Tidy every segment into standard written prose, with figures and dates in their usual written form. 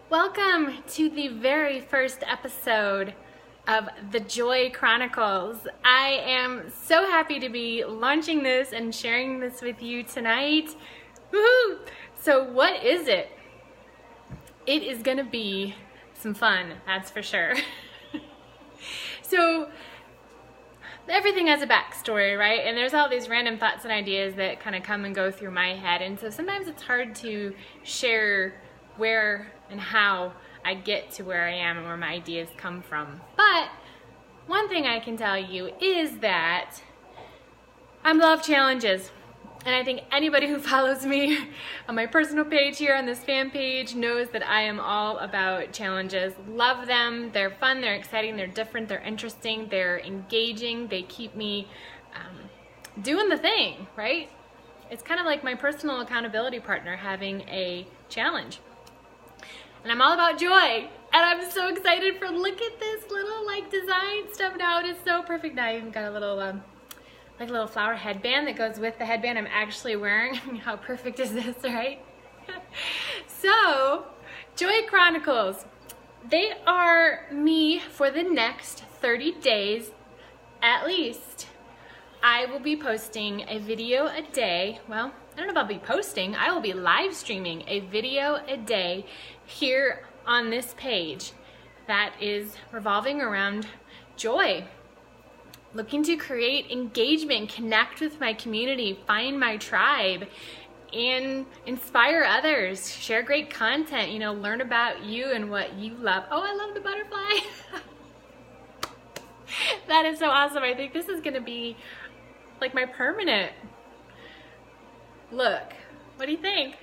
Welcome to the very first episode of the Joie Chronicles. I am so happy to be launching this and sharing this with you tonight. Woohoo! So what is it? It is gonna be some fun, that's for sure. So everything has a backstory, right? And there's all these random thoughts and ideas that kind of come and go through my head. And so sometimes it's hard to share where and how I get to where I am and where my ideas come from. But one thing I can tell you is that I love challenges. And I think anybody who follows me on my personal page here on this fan page knows that I am all about challenges. Love them. They're fun, they're exciting, they're different, they're interesting, they're engaging, they keep me doing the thing, right? It's kind of like my personal accountability partner having a challenge. And I'm all about joy. And I'm so excited for, look at this little design stuff now. It is so perfect. Now I even got a little a little flower headband that goes with the headband I'm actually wearing. How perfect is this, right? So, Joie Chronicles. They are me for the next 30 days at least. I will be posting a video a day. Well, I don't know if I'll be posting. I will be live streaming a video a day here on this page that is revolving around joy. Looking to create engagement, connect with my community, find my tribe, and inspire others, share great content, learn about you and what you love. Oh, I love the butterfly. That is so awesome. I think this is gonna be like my permanent look. What do you think?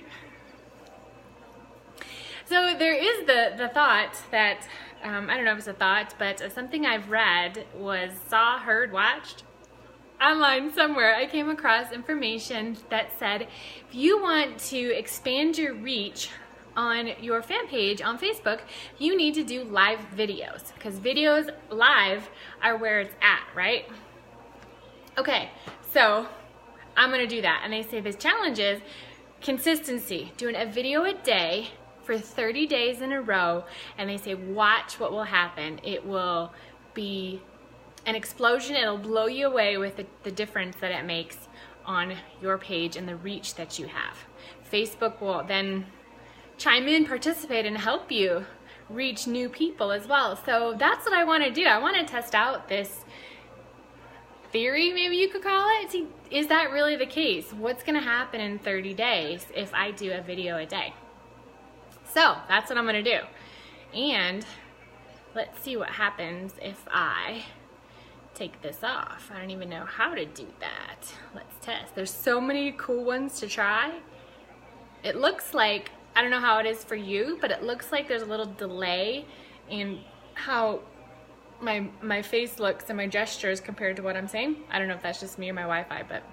So there is the thought that, I don't know if it's a thought, but something I've read heard, watched online somewhere. I came across information that said if you want to expand your reach on your fan page on Facebook, you need to do live videos because videos live are where it's at, right? Okay, so I'm gonna do that. And they say this challenge is consistency, doing a video a day for 30 days in a row, and they say watch what will happen. It will be an explosion. It'll blow you away with the difference that it makes on your page and the reach that you have. Facebook will then chime in, participate, and help you reach new people as well. So that's what I want to do. I want to test out this theory, maybe you could call it. See, is that really the case? What's going to happen in 30 days if I do a video a day? So that's what I'm gonna do. And let's see what happens if I take this off. I don't even know how to do that. Let's test. There's so many cool ones to try. It looks like, I don't know how it is for you, but it looks like there's a little delay in how my face looks and my gestures compared to what I'm saying. I don't know if that's just me or my Wi-Fi, but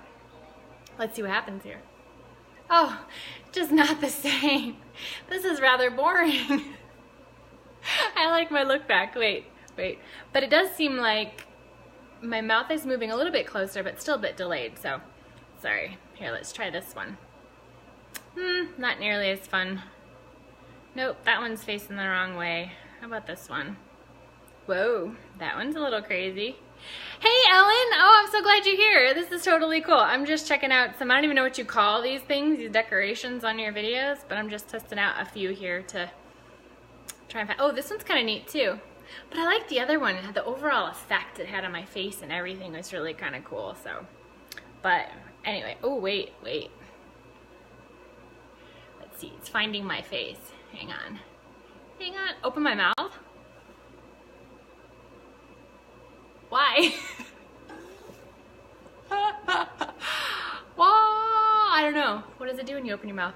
let's see what happens here. Oh, just not the same. This is rather boring. I like my look back. Wait. But it does seem like my mouth is moving a little bit closer, but still a bit delayed, so sorry. Here, let's try this one. Not nearly as fun. Nope, that one's facing the wrong way. How about this one? Whoa, that one's a little crazy. Hey Ellen, oh I'm so glad you're here. This is totally cool. I'm just checking out some, I don't even know what you call these things, these decorations on your videos, but I'm just testing out a few here to try and find, oh this one's kind of neat too. But I like the other one, it had the overall effect it had on my face and everything was really kind of cool, so. But anyway, oh wait. Let's see, it's finding my face. Hang on, open my mouth. Why? Whoa, I don't know. What does it do when you open your mouth?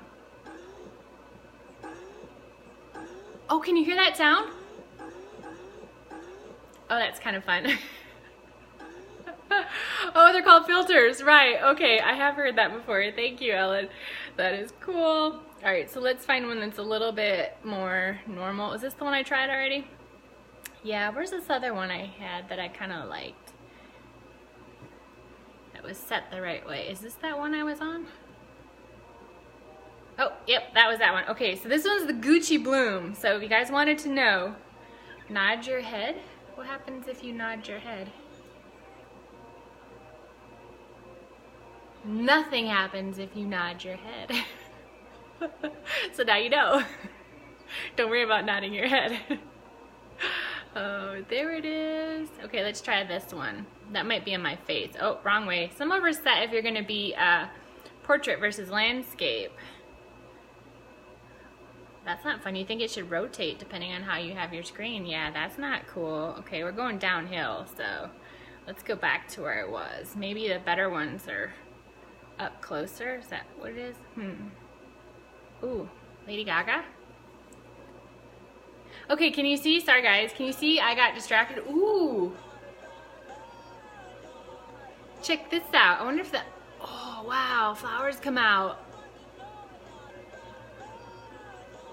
Oh, can you hear that sound? Oh, that's kind of fun. Oh, they're called filters. Right, okay, I have heard that before. Thank you, Ellen. That is cool. All right, so let's find one that's a little bit more normal. Is this the one I tried already? Yeah, where's this other one I had that I kind of liked? That was set the right way. Is this that one I was on? Oh, yep, that was that one. Okay, so this one's the Gucci Bloom. So if you guys wanted to know, nod your head. What happens if you nod your head? Nothing happens if you nod your head. So now you know. Don't worry about nodding your head. Oh, there it is. Okay, let's try this one. That might be in my face. Oh, wrong way. Some of are set if you're gonna be portrait versus landscape. That's not fun. You think it should rotate depending on how you have your screen. Yeah, that's not cool. Okay, we're going downhill, so let's go back to where it was. Maybe the better ones are up closer. Is that what it is? Ooh, Lady Gaga. Okay, can you see? Sorry guys, can you see? I got distracted. Ooh. Check this out. I wonder if that, oh wow, flowers come out.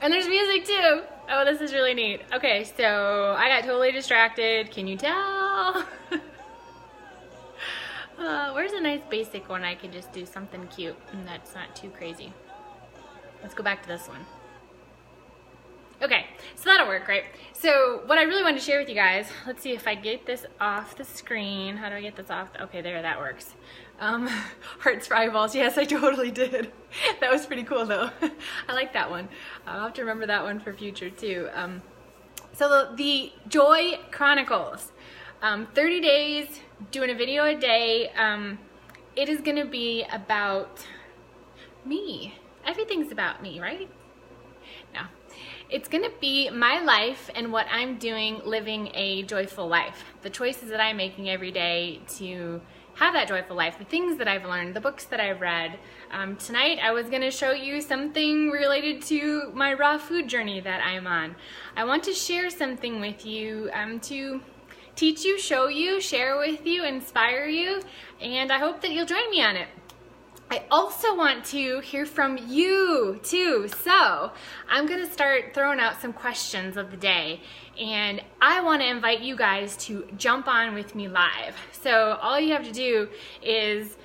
And there's music too. Oh, this is really neat. Okay, so I got totally distracted. Can you tell? Where's a nice basic one I can just do something cute and that's not too crazy? Let's go back to this one. Okay, so that'll work, right? So what I really wanted to share with you guys, let's see if I get this off the screen. How do I get this off? Okay, there, that works. Hearts for eyeballs. Yes, I totally did. That was pretty cool though. I like that one. I'll have to remember that one for future too. So the Joie Chronicles. 30 days, doing a video a day. It is gonna be about me. Everything's about me, right? No. It's gonna be my life and what I'm doing living a joyful life. The choices that I'm making every day to have that joyful life, the things that I've learned, the books that I've read. Tonight I was gonna show you something related to my raw food journey that I'm on. I want to share something with you to teach you, show you, share with you, inspire you, and I hope that you'll join me on it. I also want to hear from you too, so I'm gonna start throwing out some questions of the day, and I want to invite you guys to jump on with me live. So all you have to do is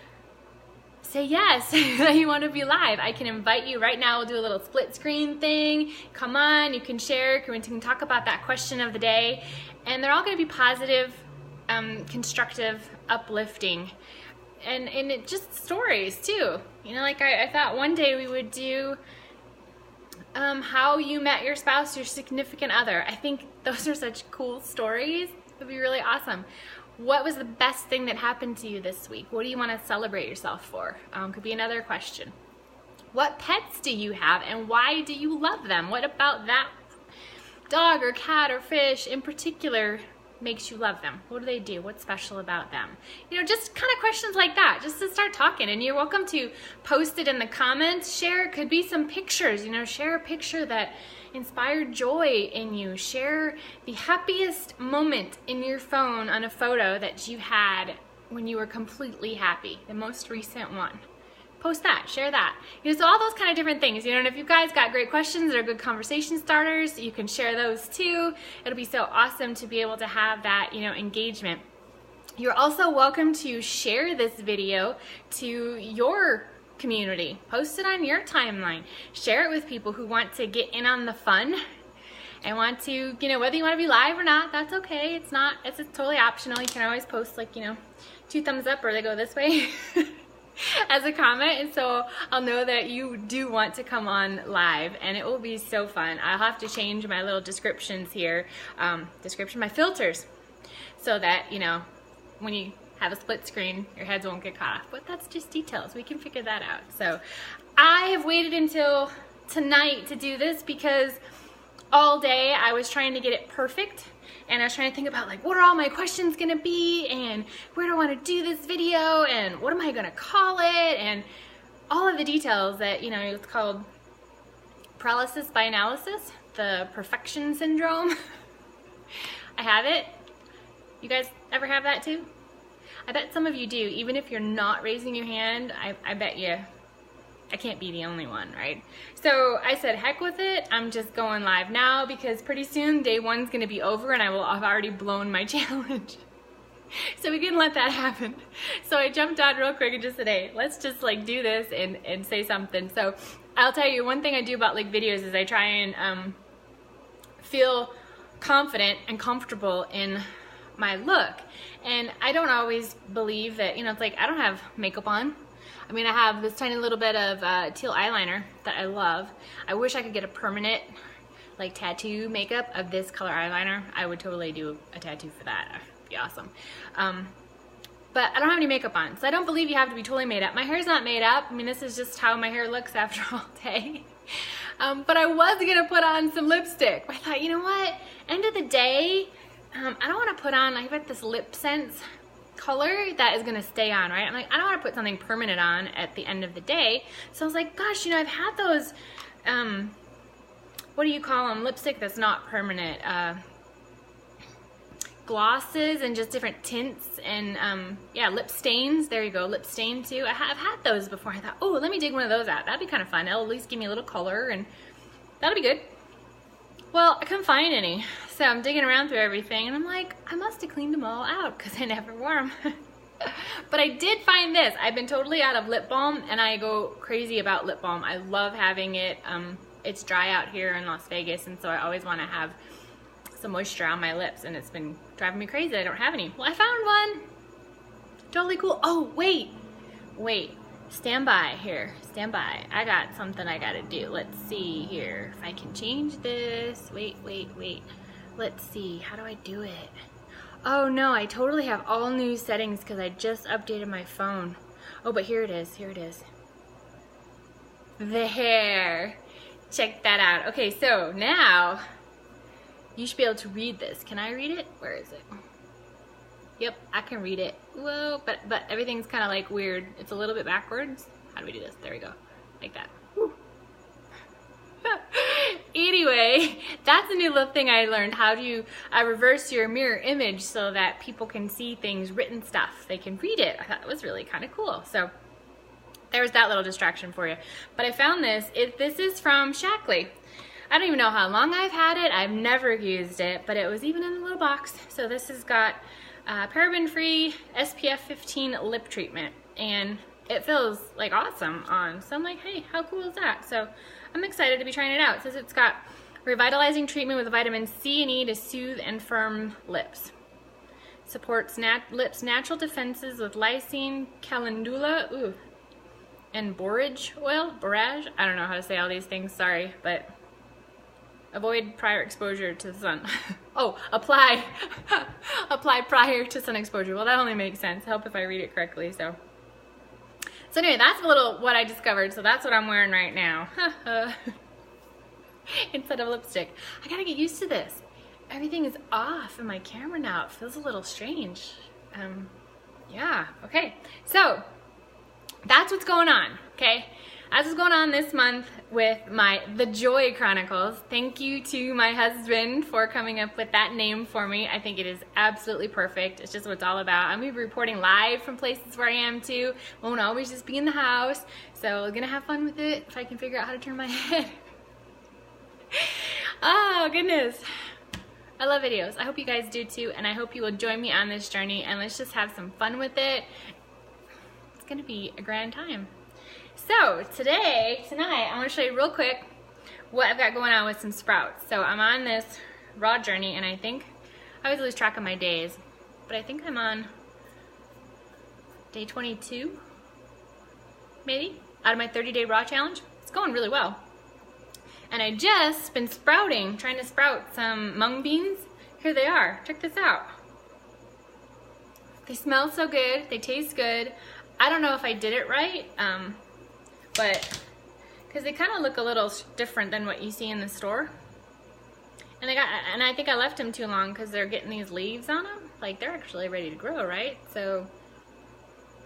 say yes that you want to be live. I can invite you right now. We'll do a little split screen thing. Come on, you can share, we can talk about that question of the day, and they're all going to be positive, constructive, uplifting. And it just stories too. You know, like I thought one day we would do how you met your spouse, your significant other. I think those are such cool stories. It would be really awesome. What was the best thing that happened to you this week? What do you want to celebrate yourself for? Could be another question. What pets do you have and why do you love them? What about that dog or cat or fish in particular makes you love them? What do they do? What's special about them? You know, just kind of questions like that, just to start talking. And you're welcome to post it in the comments. Share, it could be some pictures, you know, share a picture that inspired joy in you. Share the happiest moment in your phone on a photo that you had when you were completely happy, the most recent one. Post that, share that. You know, so all those kind of different things, you know, and if you guys got great questions or good conversation starters, you can share those too. It'll be so awesome to be able to have that, you know, engagement. You're also welcome to share this video to your community. Post it on your timeline. Share it with people who want to get in on the fun and want to, you know, whether you want to be live or not, that's okay. It's totally optional. You can always post like, you know, 2 thumbs up or they go this way. As a comment, and so I'll know that you do want to come on live, and it will be so fun. I'll have to change my little descriptions here, my filters, so that, you know, when you have a split screen, your heads won't get caught off, but that's just details. We can figure that out. So I have waited until tonight to do this because all day I was trying to get it perfect. And I was trying to think about like, what are all my questions gonna be, and where do I wanna do this video, and what am I gonna call it, and all of the details that, you know, it's called paralysis by analysis, the perfection syndrome. I have it. You guys ever have that too? I bet some of you do, even if you're not raising your hand. I bet you, I can't be the only one, right? So I said, heck with it. I'm just going live now because pretty soon day 1's gonna be over and I will have already blown my challenge. So we couldn't let that happen. So I jumped on real quick and just said, hey, let's just like do this and say something. So I'll tell you, one thing I do about like videos is I try and feel confident and comfortable in my look. And I don't always believe that, you know, it's like I don't have makeup on. I mean, I have this tiny little bit of teal eyeliner that I love. I wish I could get a permanent like tattoo makeup of this color eyeliner. I would totally do a tattoo for that. That'd be awesome. But I don't have any makeup on, so I don't believe you have to be totally made up. My hair's not made up. I mean, this is just how my hair looks after all day. But I was gonna put on some lipstick. I thought, you know what? End of the day, I don't want to put on, I've got this Lip Sense color that is gonna stay on, right? I'm like, I don't want to put something permanent on at the end of the day. So I was like, gosh, you know, I've had those, what do you call them? Lipstick that's not permanent. Glosses and just different tints and yeah, lip stains. There you go, lip stain too. I've had those before. I thought, oh, let me dig one of those out. That'd be kind of fun. It'll at least give me a little color and that'll be good. Well, I couldn't find any, so I'm digging around through everything and I'm like, I must have cleaned them all out because I never wore them. But I did find this. I've been totally out of lip balm and I go crazy about lip balm. I love having it. It's dry out here in Las Vegas, and so I always want to have some moisture on my lips, and it's been driving me crazy. I don't have any. Well, I found one. Totally cool. Oh, wait. Stand by here. Stand by. I got something I gotta do. Let's see here. If I can change this. Wait. Let's see. How do I do it? Oh no, I totally have all new settings because I just updated my phone. Oh, but here it is. There. Check that out. Okay, so now you should be able to read this. Can I read it? Where is it? Yep, I can read it. Whoa, but everything's kind of like weird. It's a little bit backwards. How do we do this? There we go. Like that. Anyway, that's a new little thing I learned. How do you reverse your mirror image so that people can see things, written stuff. They can read it. I thought it was really kind of cool. So there was that little distraction for you. But I found this. This is from Shackley. I don't even know how long I've had it. I've never used it, but it was even in a little box. So this has got paraben-free SPF 15 lip treatment, and it feels like awesome on. So I'm like, hey, how cool is that? So I'm excited to be trying it out. It says it's got revitalizing treatment with vitamin C and E to soothe and firm lips. Supports lips' natural defenses with lysine, calendula, and borage oil. Borage? I don't know how to say all these things, sorry, but avoid prior exposure to the sun. Oh, apply prior to sun exposure. Well, that only makes sense. Help if I read it correctly. So anyway, that's a little what I discovered. So that's what I'm wearing right now. Instead of lipstick. I gotta get used to this. Everything is off in my camera now. It feels a little strange. Yeah, okay. So that's what's going on, okay? That's what's going on this month with the Joie Chronicles. Thank you to my husband for coming up with that name for me. I think it is absolutely perfect. It's just what it's all about. I'm going to be reporting live from places where I am too. Won't always just be in the house. So I'm going to have fun with it if I can figure out how to turn my head. Oh, goodness. I love videos. I hope you guys do too, and I hope you will join me on this journey, and let's just have some fun with it. It's going to be a grand time. So tonight, I want to show you real quick what I've got going on with some sprouts. So I'm on this raw journey, and I think, I always lose track of my days, but I think I'm on day 22, maybe, out of my 30-day raw challenge. It's going really well. And I just been sprouting, trying to sprout some mung beans. Here they are. Check this out. They smell so good. They taste good. I don't know if I did it right, but because they kind of look a little different than what you see in the store. And I think I left them too long because they're getting these leaves on them. Like, they're actually ready to grow, right? So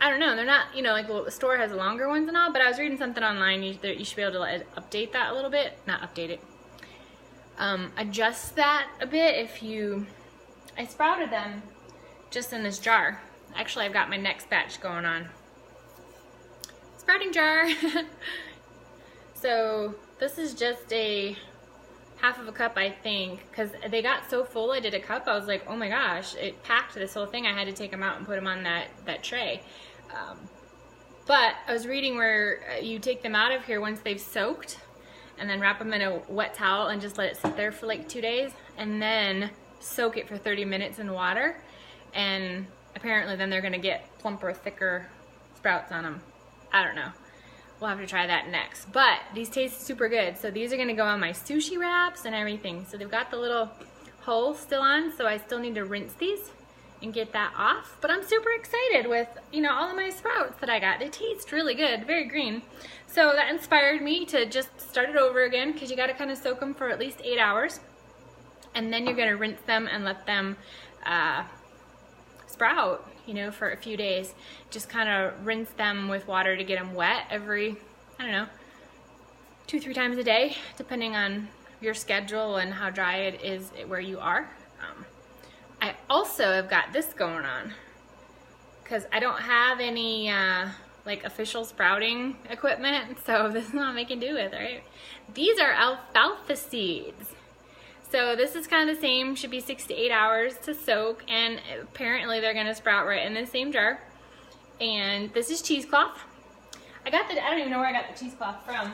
I don't know. They're not, you know, like the store has longer ones and all, but I was reading something online. You should be able to update that a little bit. Not update it. Adjust that a bit if you... I sprouted them just in this jar. Actually, I've got my next batch going on. Sprouting jar. So this is just a half of a cup, I think, because they got so full. I did a cup. I was like, oh my gosh, it packed this whole thing. I had to take them out and put them on that tray. But I was reading where you take them out of here once they've soaked, and then wrap them in a wet towel and just let it sit there for like 2 days, and then soak it for 30 minutes in water, and apparently then they're gonna get plumper, thicker sprouts on them. I don't know. We'll have to try that next. But these taste super good. So these are gonna go on my sushi wraps and everything. So they've got the little hole still on, so I still need to rinse these and get that off. But I'm super excited with, you know, all of my sprouts that I got. They taste really good, very green. So that inspired me to just start it over again, because you gotta kind of soak them for at least 8 hours. And then you're gonna rinse them and let them sprout, you know, for a few days. Just kind of rinse them with water to get them wet every, I don't know, 2-3 times a day, depending on your schedule and how dry it is where you are. I also have got this going on, because I don't have any like official sprouting equipment, so this is what I'm making do with, right? These are alfalfa seeds. So this is kind of the same, should be 6 to 8 hours to soak, and apparently they're gonna sprout right in the same jar. And this is cheesecloth. I don't even know where I got the cheesecloth from,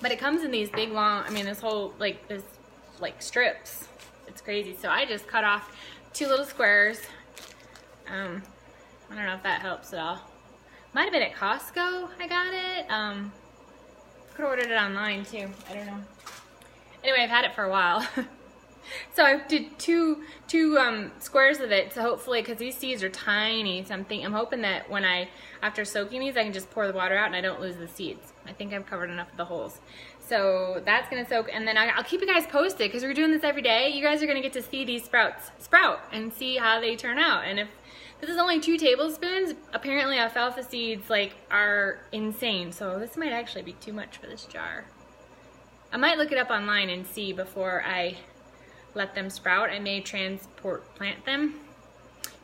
but it comes in these big long, I mean this whole, like, this, like, strips. It's crazy. So I just cut off 2 little squares. I don't know if that helps at all. Might have been at Costco I got it. Could have ordered it online too. I don't know. Anyway, I've had it for a while. So I did two squares of it. So hopefully, because these seeds are tiny, I'm hoping that when after soaking these, I can just pour the water out and I don't lose the seeds. I think I've covered enough of the holes. So that's gonna soak, and then I'll keep you guys posted, because we're doing this every day. You guys are gonna get to see these sprouts sprout and see how they turn out. And if this is only 2 tablespoons, apparently alfalfa seeds are insane. So this might actually be too much for this jar. I might look it up online and see before I let them sprout. I may plant them,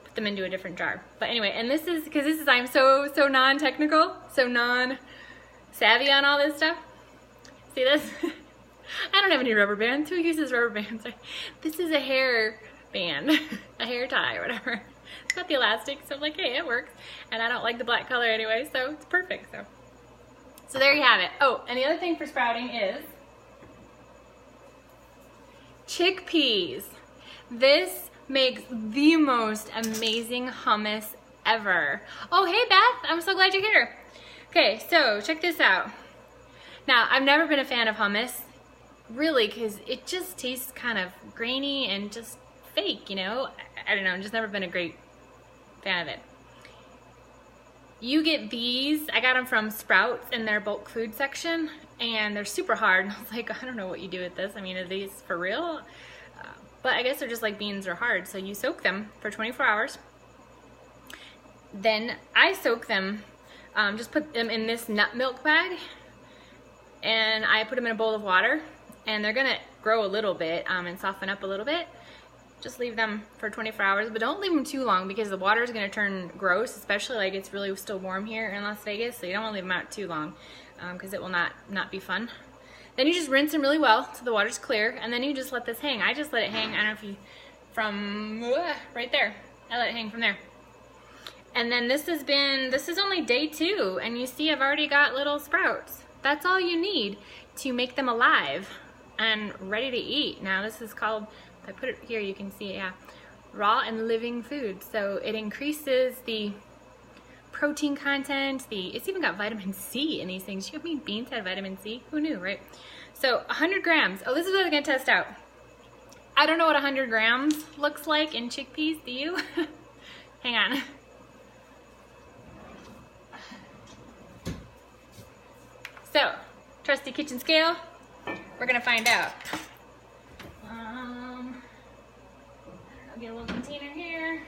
put them into a different jar. But anyway, and this is, because I'm so non-technical, so non-savvy on all this stuff. See this? I don't have any rubber bands. Who uses rubber bands? This is a hair band, a hair tie or whatever. It's got the elastic, so I'm like, hey, it works. And I don't like the black color anyway, so it's perfect. So there you have it. Oh, and the other thing for sprouting is chickpeas. This makes the most amazing hummus ever. Oh, hey Beth, I'm so glad you're here. Okay, so check this out. Now, I've never been a fan of hummus, really, because it just tastes kind of grainy and just fake, you know? I don't know, I've just never been a great fan of it. You get these, I got them from Sprouts in their bulk food section, and they're super hard. I was like, I don't know what you do with this. I mean, are these for real? But I guess they're just like beans are hard. So you soak them for 24 hours. Then I soak them, just put them in this nut milk bag, and I put them in a bowl of water, and they're gonna grow a little bit and soften up a little bit. Just leave them for 24 hours, but don't leave them too long, because the water is gonna turn gross, especially like it's really still warm here in Las Vegas, so you don't wanna leave them out too long, because it will not be fun. Then you just rinse them really well so the water's clear, and then you just let this hang. I just let it hang, I don't know if you, from right there. I let it hang from there. And then this is only day 2, and you see I've already got little sprouts. That's all you need to make them alive and ready to eat. Now this is called, if I put it here you can see it, yeah, raw and living food. So it increases the protein content, it's even got vitamin C in these things. You mean beans had vitamin C? Who knew, right? So 100 grams. Oh, this is what I'm gonna test out. I don't know what 100 grams looks like in chickpeas, do you? Hang on. So, trusty kitchen scale, we're gonna find out. I'll get a little container here,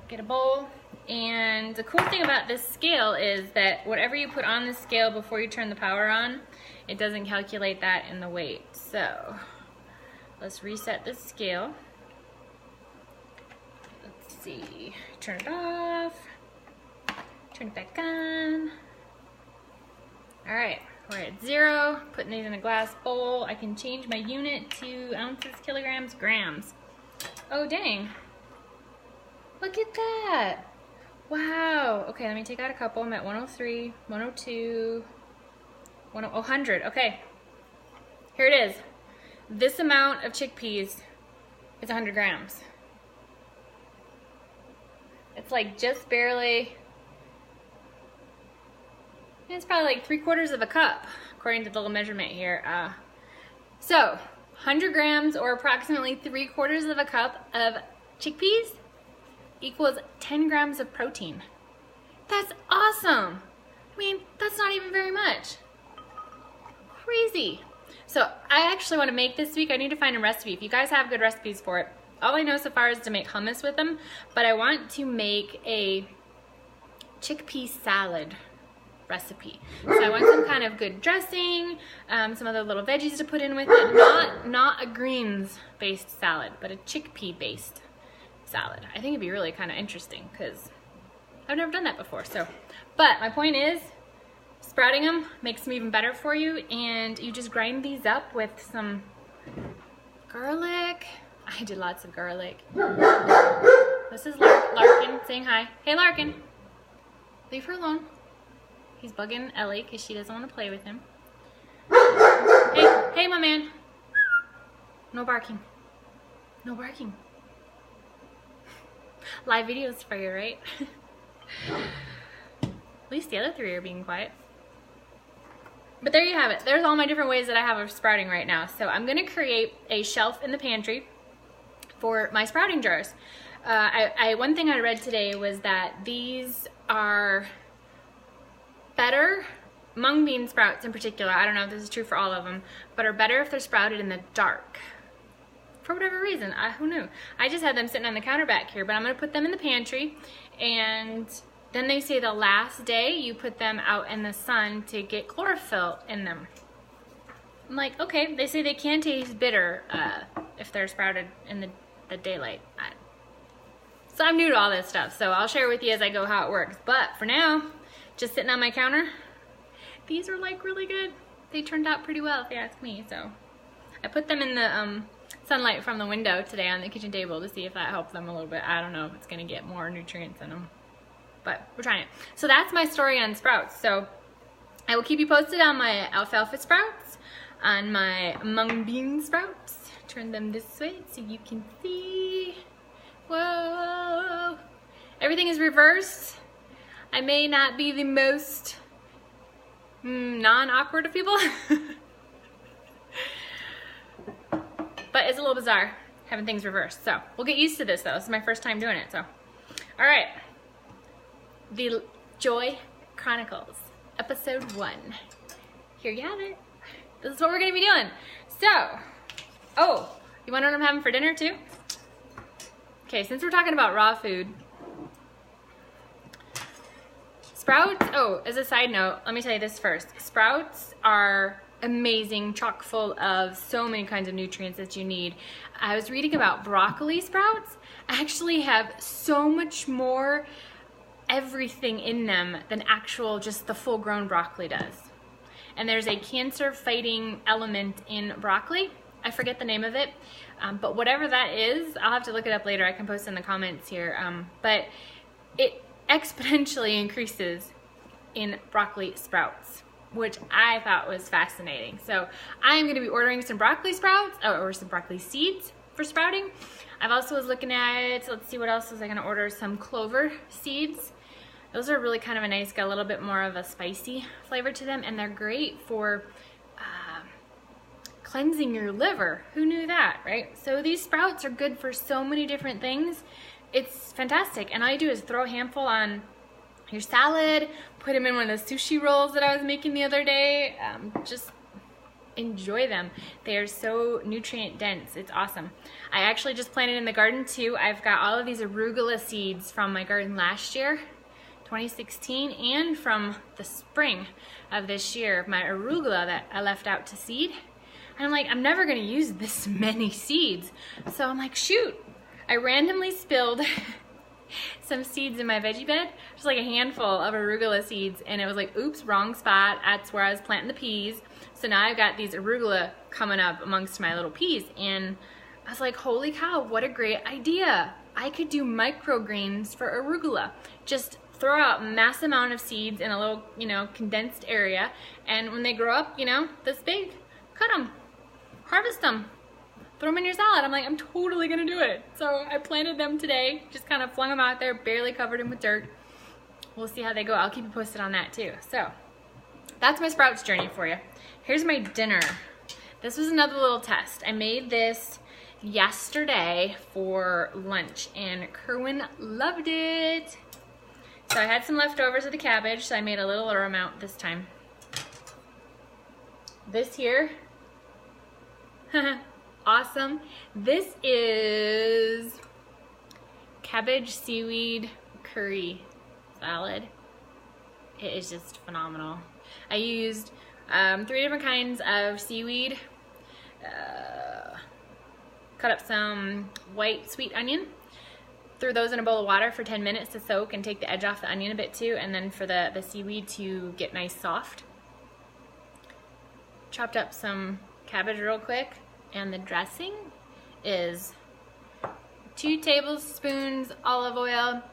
get a bowl, and the cool thing about this scale is that whatever you put on the scale before you turn the power on, it doesn't calculate that in the weight. So, let's reset this scale. Let's see, turn it off, turn it back on. All right, we're at 0, putting these in a glass bowl. I can change my unit to ounces, kilograms, grams. Oh, dang. Look at that. Wow. Okay, let me take out a couple. I'm at 103, 102, 100. Okay. Here it is. This amount of chickpeas is 100 grams. It's like just barely, it's probably like 3/4 of a cup, according to the little measurement here. So, 100 grams or approximately 3/4 of a cup of chickpeas equals 10 grams of protein. That's awesome. I mean, that's not even very much. Crazy. So I actually want to make this week, I need to find a recipe. If you guys have good recipes for it. All I know so far is to make hummus with them, but I want to make a chickpea salad recipe. So I want some kind of good dressing, some other little veggies to put in with it. Not a greens-based salad, but a chickpea-based salad. I think it'd be really kind of interesting because I've never done that before. So, but my point is, sprouting them makes them even better for you, and you just grind these up with some garlic. I did lots of garlic. This is Larkin saying hi. Hey Larkin, leave her alone. He's bugging Ellie because she doesn't want to play with him. Hey my man. No barking. No barking. Live videos for you, right? At least the other three are being quiet. But there you have it. There's all my different ways that I have of sprouting right now. So I'm going to create a shelf in the pantry for my sprouting jars. One thing I read today was that these are better, mung bean sprouts in particular, I don't know if this is true for all of them, but are better if they're sprouted in the dark. For whatever reason, who knew? I just had them sitting on the counter back here, but I'm going to put them in the pantry, and then they say the last day you put them out in the sun to get chlorophyll in them. I'm like, okay, they say they can taste bitter if they're sprouted in the daylight. So I'm new to all this stuff, so I'll share with you as I go how it works. But for now, just sitting on my counter, these are like really good. They turned out pretty well if you ask me. So I put them in the sunlight from the window today on the kitchen table to see if that helped them a little bit. I don't know if it's gonna get more nutrients in them, but we're trying it. So that's my story on sprouts. So I will keep you posted on my alfalfa sprouts, on my mung bean sprouts. Turn them this way so you can see. Whoa! Everything is reversed. I may not be the most non-awkward of people, but it's a little bizarre having things reversed. So we'll get used to this though. This is my first time doing it. So, all right. The Joie Chronicles, episode 1. Here you have it. This is what we're gonna be doing. So, oh, you wanna know what I'm having for dinner too? Okay, since we're talking about raw food, sprouts, oh, as a side note, let me tell you this first. Sprouts are amazing, chock full of so many kinds of nutrients that you need. I was reading about broccoli sprouts actually have so much more everything in them than actual, just the full grown broccoli does. And there's a cancer fighting element in broccoli. I forget the name of it, but whatever that is, I'll have to look it up later. I can post in the comments here. But it exponentially increases in broccoli sprouts, which I thought was fascinating. So I'm going to be ordering some broccoli sprouts, or some broccoli seeds for sprouting. I've also was looking at, let's see what else was I going to order, some clover seeds. Those are really kind of a nice, got a little bit more of a spicy flavor to them, and they're great for cleansing your liver. Who knew that, right? So these sprouts are good for so many different things. It's fantastic, and all you do is throw a handful on your salad, put them in one of those sushi rolls that I was making the other day. Just enjoy them. They are so nutrient dense. It's awesome. I actually just planted in the garden too. I've got all of these arugula seeds from my garden last year, 2016, and from the spring of this year, my arugula that I left out to seed. And I'm like, I'm never gonna use this many seeds. So I'm like, shoot. I randomly spilled some seeds in my veggie bed, just like a handful of arugula seeds, and it was like, oops, wrong spot. That's where I was planting the peas. So now I've got these arugula coming up amongst my little peas, and I was like, holy cow, what a great idea. I could do microgreens for arugula. Just throw out mass amount of seeds in a little, condensed area, and when they grow up, this big, cut them, harvest them, throw them in your salad. I'm like, I'm totally gonna do it. So I planted them today, just kind of flung them out there, barely covered them with dirt. We'll see how they go. I'll keep you posted on that too. So that's my sprouts journey for you. Here's my dinner. This was another little test. I made this yesterday for lunch and Kerwin loved it. So I had some leftovers of the cabbage, so I made a littler amount this time. This here, awesome. This is cabbage seaweed curry salad. It is just phenomenal. I used 3 different kinds of seaweed, cut up some white sweet onion, threw those in a bowl of water for 10 minutes to soak and take the edge off the onion a bit too, and then for the seaweed to get nice soft. Chopped up some cabbage real quick, and the dressing is 2 tablespoons olive oil,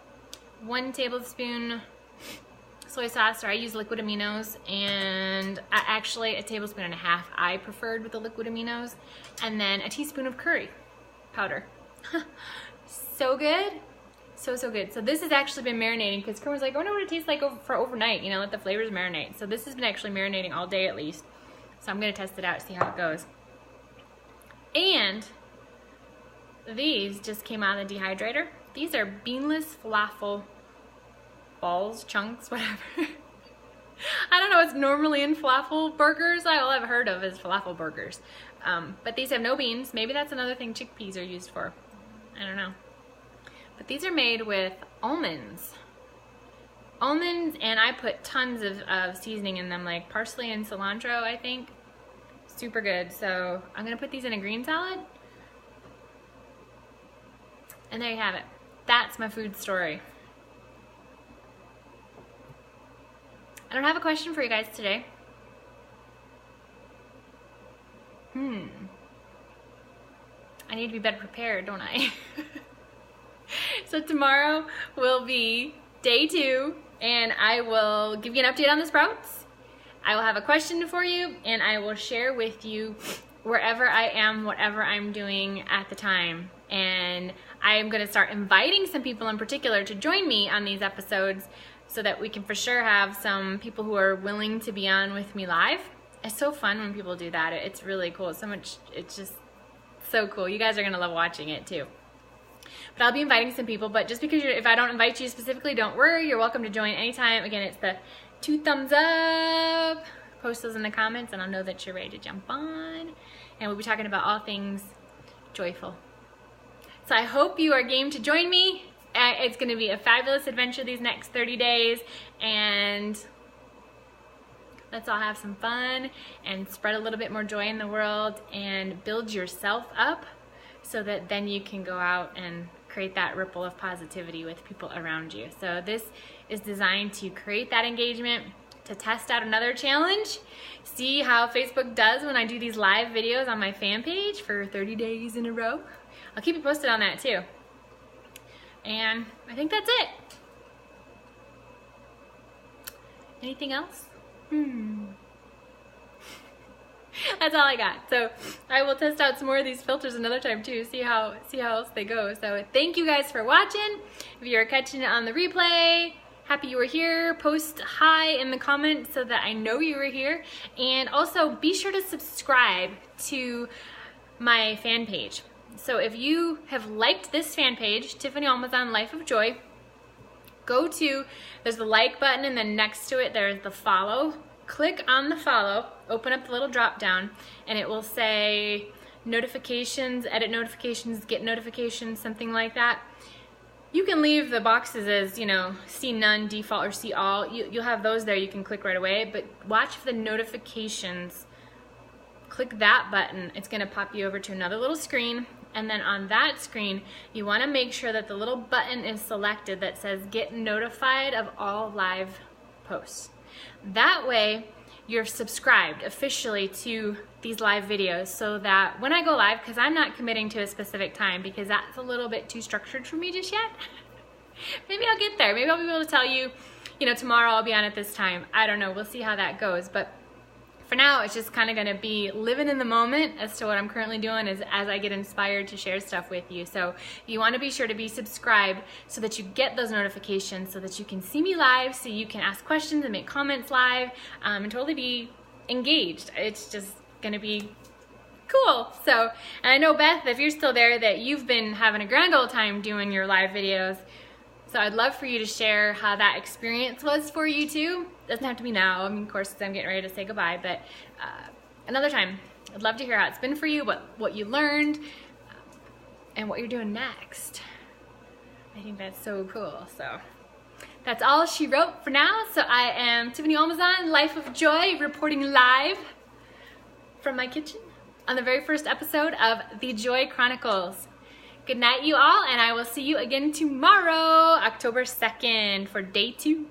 1 tablespoon soy sauce, or I use liquid aminos, and actually a tablespoon and a half I preferred with the liquid aminos, and then a teaspoon of curry powder. So good. So good. So this has actually been marinating because Kerwin was like, I wonder what it tastes like for overnight, let the flavors marinate. So this has been actually marinating all day at least. So I'm going to test it out, see how it goes. And these just came out of the dehydrator. These are beanless falafel balls, chunks, whatever. I don't know what's normally in falafel burgers. All I've heard of is falafel burgers. But these have no beans. Maybe that's another thing chickpeas are used for. I don't know. But these are made with almonds. Almonds, and I put tons of seasoning in them, like parsley and cilantro, I think. Super good. So I'm going to put these in a green salad. And there you have it. That's my food story. I don't have a question for you guys today. I need to be better prepared, don't I? So tomorrow will be day 2, and I will give you an update on the sprouts. I will have a question for you, and I will share with you wherever I am, whatever I'm doing at the time. And I'm going to start inviting some people in particular to join me on these episodes so that we can for sure have some people who are willing to be on with me live. It's so fun when people do that. It's really cool. It's just so cool. You guys are going to love watching it too. But I'll be inviting some people, but just because if I don't invite you specifically, don't worry. You're welcome to join anytime. Again, it's the 2 thumbs up. Post those in the comments and I'll know that you're ready to jump on. And we'll be talking about all things joyful. So I hope you are game to join me. It's going to be a fabulous adventure these next 30 days, and let's all have some fun and spread a little bit more joy in the world and build yourself up so that then you can go out and create that ripple of positivity with people around you. So this is designed to create that engagement, to test out another challenge, see how Facebook does when I do these live videos on my fan page for 30 days in a row. I'll keep you posted on that too. And I think that's it. Anything else? That's all I got. So I will test out some more of these filters another time too, see how else they go. So thank you guys for watching. If you're catching it on the replay, happy you were here. Post hi in the comments so that I know you were here. And also be sure to subscribe to my fan page. So if you have liked this fan page, Tiffany Almazan Life of Joy, there's the like button, and then next to it there's the follow. Click on the follow, open up the little drop down, and it will say notifications, edit notifications, get notifications, something like that. You can leave the boxes as, see none, default, or see all. You'll have those there you can click right away, but watch for the notifications. Click that button. It's going to pop you over to another little screen. And then on that screen, you want to make sure that the little button is selected that says get notified of all live posts. That way, you're subscribed officially to these live videos, so that when I go live, because I'm not committing to a specific time because that's a little bit too structured for me just yet. Maybe I'll get there. Maybe I'll be able to tell you, tomorrow I'll be on at this time. I don't know. We'll see how that goes. But for now, it's just kind of going to be living in the moment as to what I'm currently doing as I get inspired to share stuff with you. So you want to be sure to be subscribed so that you get those notifications, so that you can see me live, so you can ask questions and make comments live, and totally be engaged. It's just going to be cool. So, and I know, Beth, if you're still there, that you've been having a grand old time doing your live videos. So I'd love for you to share how that experience was for you too. Doesn't have to be now. I mean, of course, I'm getting ready to say goodbye, but another time. I'd love to hear how it's been for you, what you learned, and what you're doing next. I think that's so cool. So that's all she wrote for now. So I am Tiffany Almazan, Life of Joy, reporting live from my kitchen on the very first episode of the Joie Chronicles. Good night, you all, and I will see you again tomorrow, October 2nd, for day 2.